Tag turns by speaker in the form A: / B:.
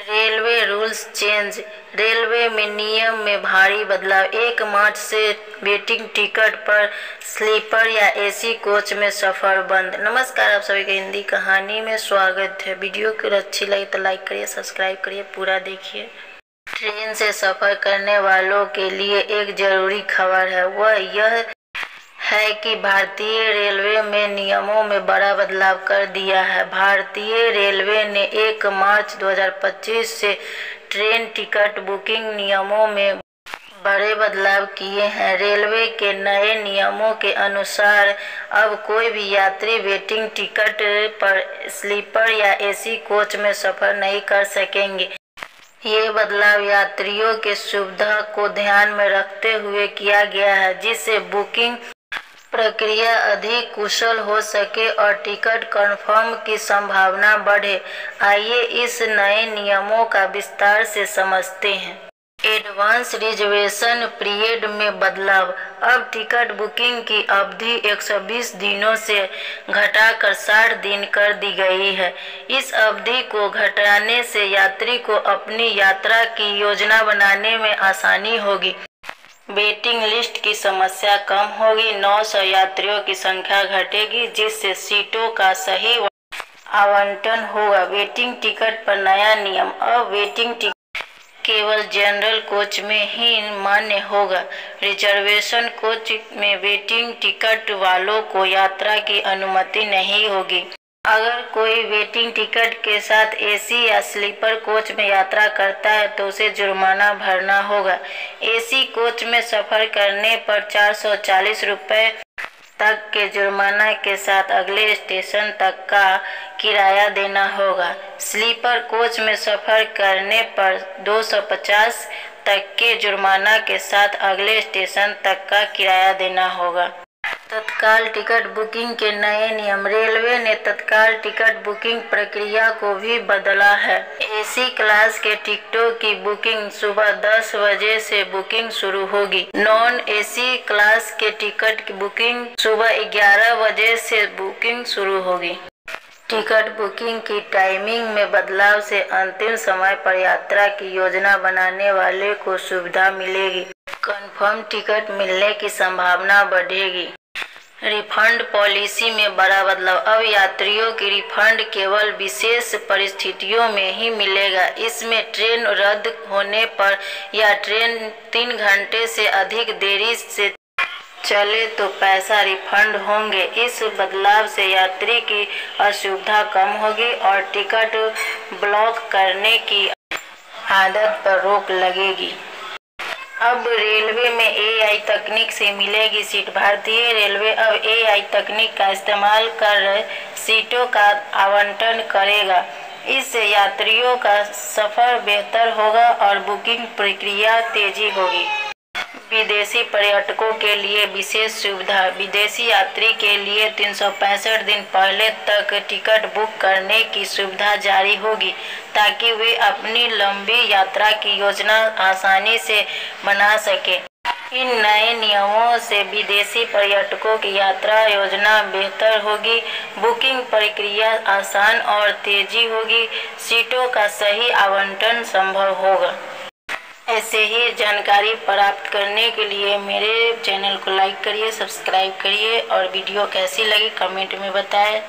A: Railway rules change. Railway में नियम में भारी बदलाव। 1 मार्च से वेटिंग टिकट पर स्लीपर या एसी कोच में सफर बंद। नमस्कार, आप सभी का हिंदी कहानी में स्वागत है। वीडियो अगर अच्छी लगी तो लाइक करिए, सब्सक्राइब करिए, पूरा देखिए। ट्रेन से सफर करने वालों के लिए एक जरूरी खबर है, वह यह है कि भारतीय रेलवे में नियमों में बड़ा बदलाव कर दिया है। भारतीय रेलवे ने 1 मार्च 2025 से ट्रेन टिकट बुकिंग नियमों में बड़े बदलाव किए हैं। रेलवे के नए नियमों के अनुसार अब कोई भी यात्री वेटिंग टिकट पर स्लीपर या एसी कोच में सफर नहीं कर सकेंगे। ये बदलाव यात्रियों के सुविधा को ध्यान में रखते हुए किया गया है, जिससे बुकिंग प्रक्रिया अधिक कुशल हो सके और टिकट कंफर्म की संभावना बढ़े। आइए इस नए नियमों का विस्तार से समझते हैं। एडवांस रिजर्वेशन पीरियड में बदलाव। अब टिकट बुकिंग की अवधि 120 दिनों से घटाकर 60 दिन कर दी गई है। इस अवधि को घटाने से यात्री को अपनी यात्रा की योजना बनाने में आसानी होगी। वेटिंग लिस्ट की समस्या कम होगी। 900 यात्रियों की संख्या घटेगी, जिससे सीटों का सही आवंटन होगा। वेटिंग टिकट पर नया नियम। अब वेटिंग टिकट केवल जनरल कोच में ही मान्य होगा। रिजर्वेशन कोच में वेटिंग टिकट वालों को यात्रा की अनुमति नहीं होगी। अगर कोई वेटिंग टिकट के साथ एसी या स्लीपर कोच में यात्रा करता है तो उसे जुर्माना भरना होगा। एसी कोच में सफर करने पर 440 रुपये तक के जुर्माना के साथ अगले स्टेशन तक का किराया देना होगा। स्लीपर कोच में सफर करने पर 250 तक के जुर्माना के साथ अगले स्टेशन तक का किराया देना होगा। तत्काल टिकट बुकिंग के नए नियम। रेलवे ने तत्काल टिकट बुकिंग प्रक्रिया को भी बदला है। एसी क्लास के टिकटों की बुकिंग सुबह 10 बजे से बुकिंग शुरू होगी। नॉन एसी क्लास के टिकट की बुकिंग सुबह 11 बजे से बुकिंग शुरू होगी। टिकट बुकिंग की टाइमिंग में बदलाव से अंतिम समय पर यात्रा की योजना बनाने वाले को सुविधा मिलेगी। कंफर्म टिकट मिलने की संभावना बढ़ेगी। रिफंड पॉलिसी में बड़ा बदलाव। अब यात्रियों की रिफंड केवल विशेष परिस्थितियों में ही मिलेगा। इसमें ट्रेन रद्द होने पर या ट्रेन 3 घंटे से अधिक देरी से चले तो पैसा रिफंड होंगे। इस बदलाव से यात्री की असुविधा कम होगी और टिकट ब्लॉक करने की आदत पर रोक लगेगी। अब रेलवे में एआई तकनीक से मिलेगी सीट। भारतीय रेलवे अब एआई तकनीक का इस्तेमाल कर सीटों का आवंटन करेगा। इससे यात्रियों का सफर बेहतर होगा और बुकिंग प्रक्रिया तेजी होगी। विदेशी पर्यटकों के लिए विशेष सुविधा। विदेशी यात्री के लिए 365 दिन पहले तक टिकट बुक करने की सुविधा जारी होगी, ताकि वे अपनी लंबी यात्रा की योजना आसानी से बना सकें। इन नए नियमों से विदेशी पर्यटकों की यात्रा योजना बेहतर होगी, बुकिंग प्रक्रिया आसान और तेजी होगी, सीटों का सही आवंटन संभव होगा। ऐसे ही जानकारी प्राप्त करने के लिए मेरे चैनल को लाइक करिए, सब्सक्राइब करिए और वीडियो कैसी लगी कमेंट में बताएं।